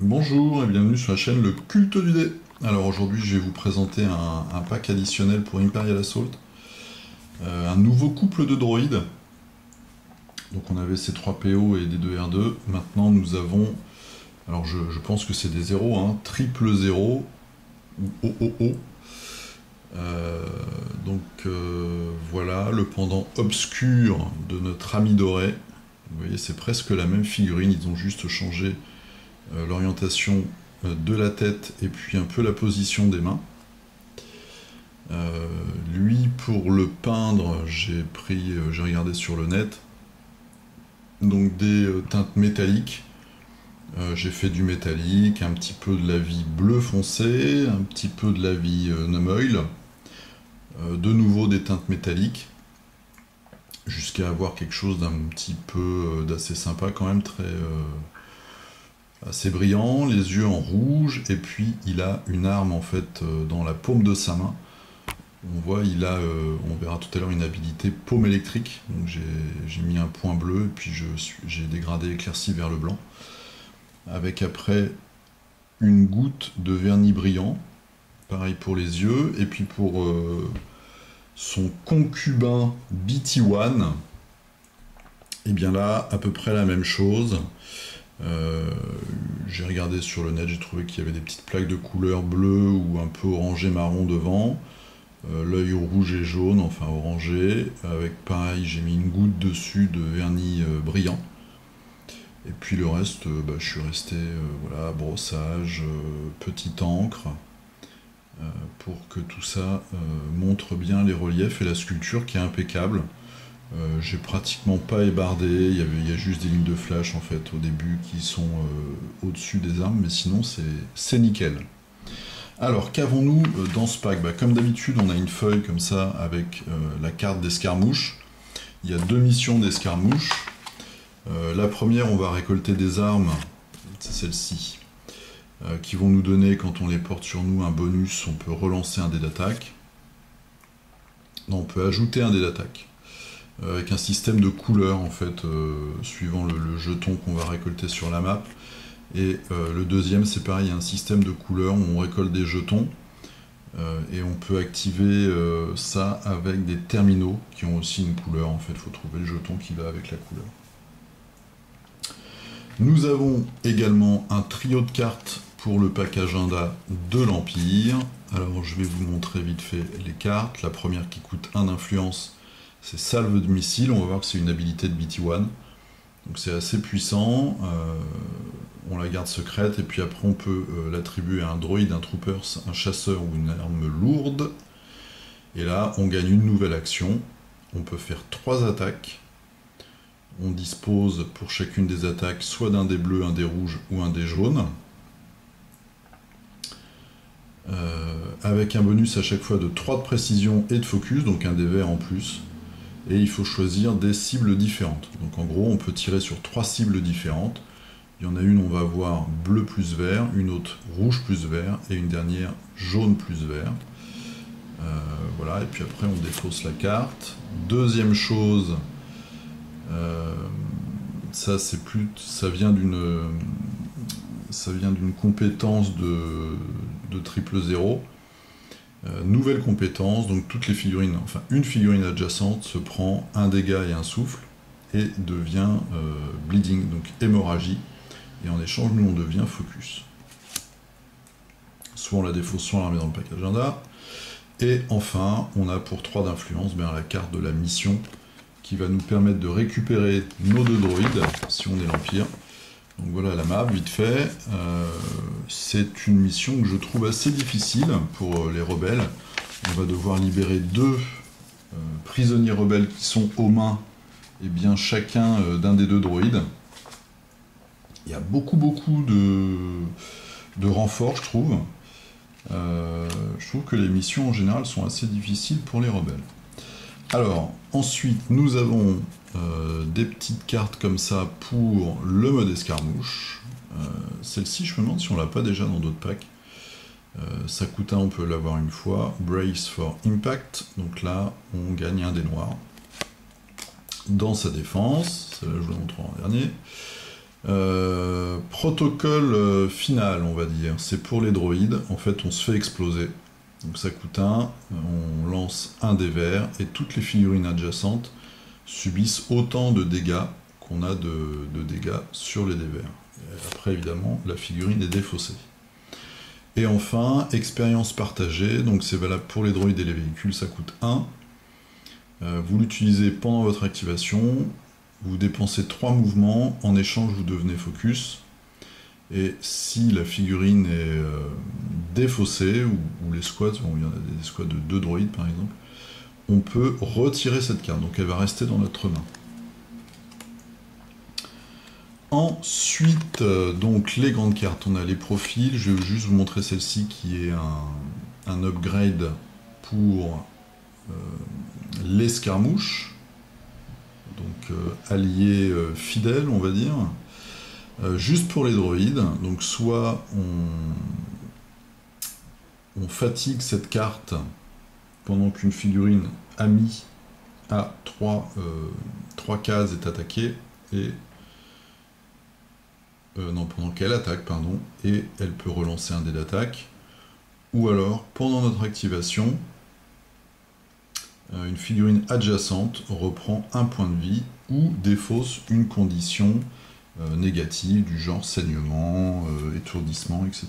Bonjour et bienvenue sur la chaîne Le Culte du Dé. Alors aujourd'hui je vais vous présenter un pack additionnel pour Imperial Assault. Un nouveau couple de droïdes. Donc on avait ces 3 PO et des 2 R2. Maintenant nous avons, alors je pense que c'est des 0, hein, triple 0 ou OOO. Voilà le pendant obscur de notre ami doré. Vous voyez, c'est presque la même figurine, ils ont juste changé l'orientation de la tête et puis un peu la position des mains. Lui, pour le peindre, j'ai regardé sur le net, donc des teintes métalliques. J'ai fait du métallique, un petit peu de la vie bleu foncé, un petit peu de la vie Nemoil, de nouveau des teintes métalliques, jusqu'à avoir quelque chose d'un petit peu d'assez sympa quand même, assez brillant, les yeux en rouge, et puis il a une arme en fait dans la paume de sa main. On voit, on verra tout à l'heure, une habilité paume électrique. Donc j'ai mis un point bleu et puis j'ai dégradé éclairci vers le blanc. Avec après une goutte de vernis brillant, pareil pour les yeux, et puis pour son concubin BT1, et bien là, à peu près la même chose. J'ai regardé sur le net, j'ai trouvé qu'il y avait des petites plaques de couleur bleue ou un peu orangé marron devant, l'œil rouge et jaune, enfin orangé, avec pareil, j'ai mis une goutte dessus de vernis brillant. Et puis le reste, je suis resté, voilà, brossage, petite encre, pour que tout ça montre bien les reliefs et la sculpture qui est impeccable. J'ai pratiquement pas ébardé, il y a juste des lignes de flash en fait au début qui sont au-dessus des armes, mais sinon c'est nickel. Alors qu'avons-nous dans ce pack? Comme d'habitude, on a une feuille comme ça avec la carte d'escarmouche. Il y a 2 missions d'escarmouche. La première, on va récolter des armes, c'est celle-ci, qui vont nous donner, quand on les porte sur nous, un bonus. On peut relancer un dé d'attaque. Non, on peut ajouter un dé d'attaque. Avec un système de couleurs en fait, suivant le jeton qu'on va récolter sur la map. Et le deuxième, c'est pareil, il y a un système de couleurs où on récolte des jetons, et on peut activer ça avec des terminaux qui ont aussi une couleur. En fait, il faut trouver le jeton qui va avec la couleur. Nous avons également un trio de cartes pour le pack agenda de l'Empire. Alors je vais vous montrer vite fait les cartes. La première qui coûte 1 d'influence, c'est Salve de missile. On va voir que c'est une habilité de BT1. Donc c'est assez puissant. On la garde secrète et puis après on peut l'attribuer à un droïde, un trooper, un chasseur ou une arme lourde. Et là on gagne une nouvelle action. On peut faire 3 attaques. On dispose pour chacune des attaques soit d'un dé bleu, un dé rouge ou un dé jaune. Avec un bonus à chaque fois de 3 de précision et de focus, donc un dé vert en plus. Et il faut choisir des cibles différentes. Donc en gros, on peut tirer sur 3 cibles différentes. Il y en a une, on va avoir bleu plus vert, une autre rouge plus vert, et une dernière jaune plus vert. Voilà, et puis après on défausse la carte. Deuxième chose, ça vient d'une compétence de triple 0. Nouvelle compétence, donc toutes les figurines, enfin une figurine adjacente se prend un dégât et un souffle et devient bleeding, donc hémorragie, et en échange nous on devient focus. Soit on la défausse, soit on la remet dans le pack agenda. Et enfin on a pour 3 d'influence la carte de la mission qui va nous permettre de récupérer nos 2 droïdes si on est l'Empire. Donc voilà la map, vite fait. C'est une mission que je trouve assez difficile pour les rebelles. On va devoir libérer 2 prisonniers rebelles qui sont aux mains, et bien chacun d'un des 2 droïdes. Il y a beaucoup de renforts, je trouve. Je trouve que les missions en général sont assez difficiles pour les rebelles. Alors, ensuite, nous avons des petites cartes comme ça pour le mode escarmouche. Celle-ci, je me demande si on l'a pas déjà dans d'autres packs. Ça coûte 1, on peut l'avoir une fois. Brace for Impact, donc là, on gagne un dé noir. Dans sa défense, celle-là je vous la montre en dernier. Protocole final, on va dire, c'est pour les droïdes. En fait, on se fait exploser. Donc ça coûte 1, on lance un dé vert, et toutes les figurines adjacentes subissent autant de dégâts qu'on a de dégâts sur les dés verts. Et après, évidemment, la figurine est défaussée. Et enfin, expérience partagée, donc c'est valable pour les droïdes et les véhicules, ça coûte 1. Vous l'utilisez pendant votre activation, vous dépensez 3 mouvements, en échange vous devenez focus, et si la figurine est défaussée, ou les squads, bon, il y en a des squads de 2 droïdes par exemple, on peut retirer cette carte, donc elle va rester dans notre main. Ensuite, donc les grandes cartes, on a les profils, je vais juste vous montrer celle-ci qui est un upgrade pour l'escarmouche, donc allié fidèle on va dire, juste pour les droïdes, donc soit on fatigue cette carte pendant qu'une figurine amie à 3 cases est attaquée, et non, pendant qu'elle attaque, pardon, et elle peut relancer un dé d'attaque, ou alors, pendant notre activation, une figurine adjacente reprend un point de vie, ou défausse une condition négative, du genre saignement, étourdissement, etc.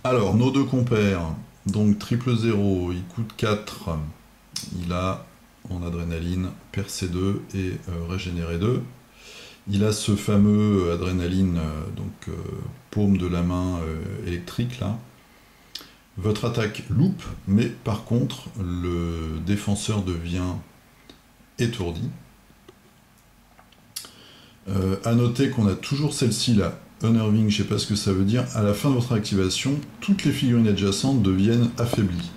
Alors, nos deux compères, donc triple 0, il coûte 4, il a en adrénaline percé 2 et régénéré 2. Il a ce fameux adrénaline, donc paume de la main électrique là. Votre attaque loupe, mais par contre, le défenseur devient étourdi. À noter qu'on a toujours celle-ci là, Unnerving, je ne sais pas ce que ça veut dire. À la fin de votre activation, toutes les figurines adjacentes deviennent affaiblies.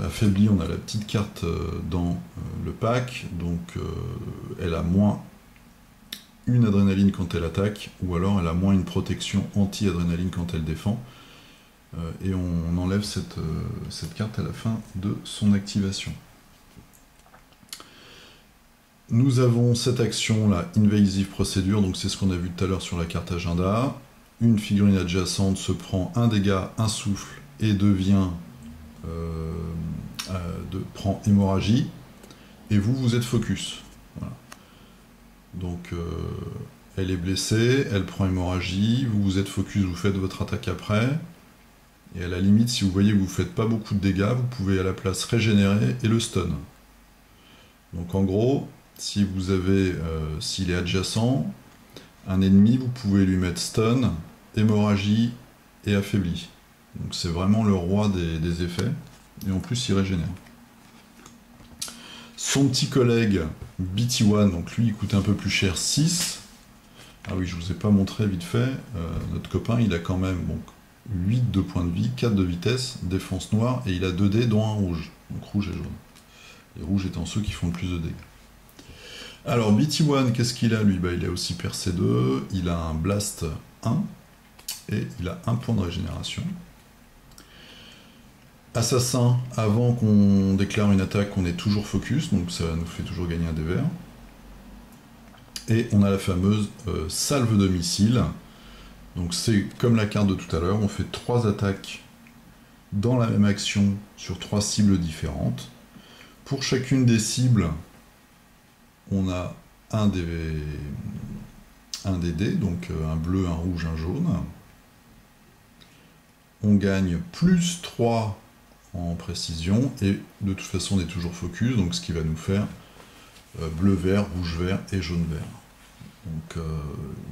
Affaiblie, on a la petite carte dans le pack, donc elle a moins une adrénaline quand elle attaque, ou alors elle a moins une protection anti-adrénaline quand elle défend, et on enlève cette carte à la fin de son activation. Nous avons cette action là, Invasive Procedure, donc c'est ce qu'on a vu tout à l'heure sur la carte agenda. Une figurine adjacente se prend un dégât, un souffle, et prend hémorragie, et vous êtes focus. Voilà. Donc elle est blessée, elle prend hémorragie, vous êtes focus, vous faites votre attaque après, et à la limite, si vous voyez que vous ne faites pas beaucoup de dégâts, vous pouvez à la place régénérer et le stun. Donc en gros, si vous avez, s'il est adjacent, un ennemi, vous pouvez lui mettre stun, hémorragie et affaibli. Donc c'est vraiment le roi des effets, et en plus il régénère. Son petit collègue BT1, donc lui il coûte un peu plus cher, 6. Ah oui, je vous ai pas montré vite fait, notre copain il a quand même donc, 8 de points de vie, 4 de vitesse, défense noire, et il a 2 dés dont un rouge, donc rouge et jaune. Et rouge étant ceux qui font le plus de dégâts. Alors BT1, qu'est-ce qu'il a lui? Il a aussi percé 2, il a un blast 1, et il a un point de régénération. Assassin, avant qu'on déclare une attaque, on est toujours focus, donc ça nous fait toujours gagner un dé vert. Et on a la fameuse salve de missiles. Donc c'est comme la carte de tout à l'heure, on fait 3 attaques dans la même action sur 3 cibles différentes. Pour chacune des cibles, on a un des dés, donc un bleu, un rouge, un jaune. On gagne plus 3 en précision, et de toute façon on est toujours focus, donc ce qui va nous faire bleu, vert, rouge, vert et jaune, vert. Donc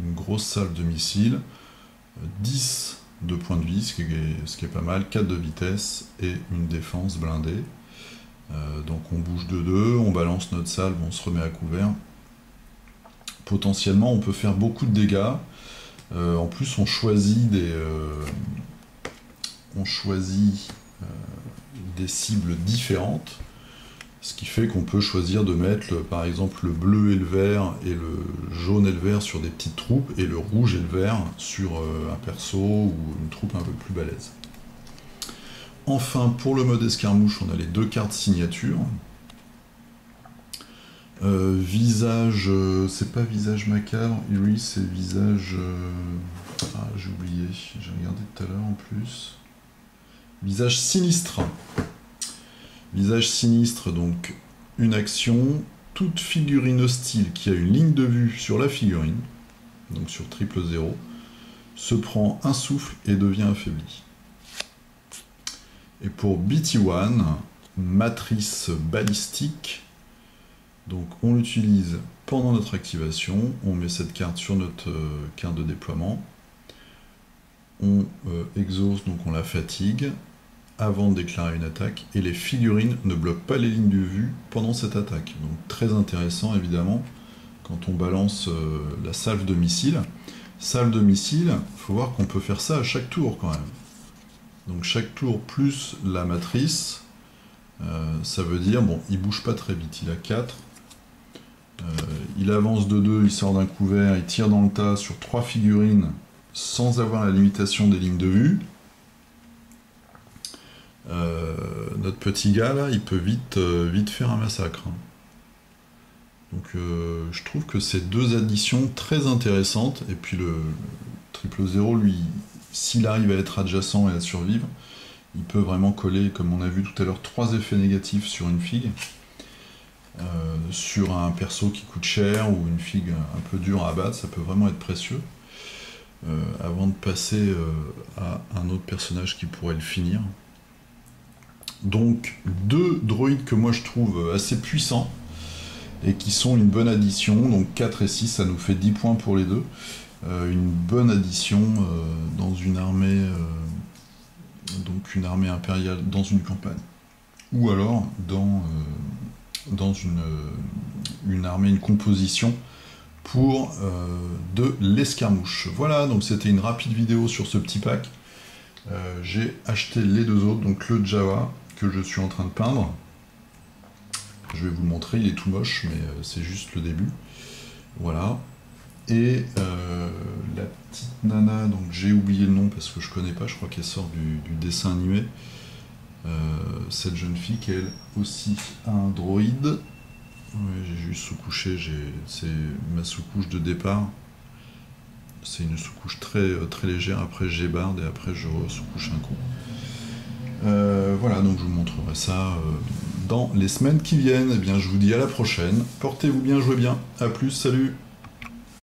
une grosse salve de missiles, 10 de points de vie, ce qui est pas mal, 4 de vitesse et une défense blindée. Donc on bouge de 2, on balance notre salve, on se remet à couvert. Potentiellement on peut faire beaucoup de dégâts. En plus on choisit des cibles différentes, ce qui fait qu'on peut choisir de mettre par exemple le bleu et le vert et le jaune et le vert sur des petites troupes, et le rouge et le vert sur un perso ou une troupe un peu plus balèze. Enfin, pour le mode escarmouche, on a les 2 cartes signature. Visage, c'est pas visage macabre, Eerie c'est visage... Ah, j'ai oublié, j'ai regardé tout à l'heure en plus. Visage sinistre. Visage sinistre, donc une action, toute figurine hostile qui a une ligne de vue sur la figurine, donc sur 000, se prend un souffle et devient affaibli. Et pour BT1, matrice balistique, donc on l'utilise pendant notre activation, on met cette carte sur notre carte de déploiement, on exauce, donc on la fatigue avant de déclarer une attaque, et les figurines ne bloquent pas les lignes de vue pendant cette attaque. Donc très intéressant évidemment quand on balance la salve de missile. Salve de missile, il faut voir qu'on peut faire ça à chaque tour quand même. Donc chaque tour plus la matrice, ça veut dire, bon, il bouge pas très vite, il a 4. Il avance de 2, il sort d'un couvert, il tire dans le tas sur 3 figurines sans avoir la limitation des lignes de vue. Notre petit gars là, il peut vite faire un massacre. Donc je trouve que c'est deux additions très intéressantes. Et puis le 000, lui, s'il arrive à être adjacent et à survivre, il peut vraiment coller, comme on a vu tout à l'heure, 3 effets négatifs sur une figue. Sur un perso qui coûte cher ou une figue un peu dure à abattre, ça peut vraiment être précieux. Avant de passer à un autre personnage qui pourrait le finir. Donc 2 droïdes que moi je trouve assez puissants et qui sont une bonne addition, donc 4 et 6, ça nous fait 10 points pour les deux. Une bonne addition dans une armée, donc une armée impériale dans une campagne, ou alors dans une armée, une composition pour de l'escarmouche. Voilà, donc c'était une rapide vidéo sur ce petit pack. J'ai acheté les 2 autres, donc le Jawa que je suis en train de peindre. Je vais vous le montrer, il est tout moche, mais c'est juste le début. Voilà. Et la petite nana, donc j'ai oublié le nom parce que je connais pas, je crois qu'elle sort du dessin animé. Cette jeune fille qui elle aussi a un droïde. Ouais, j'ai juste sous-couché, c'est ma sous-couche de départ. C'est une sous-couche très légère, après j'ébarde et après je sous-couche un coup. Voilà, donc je vous montrerai ça dans les semaines qui viennent. Eh bien, je vous dis à la prochaine. Portez-vous bien, jouez bien. A plus, salut!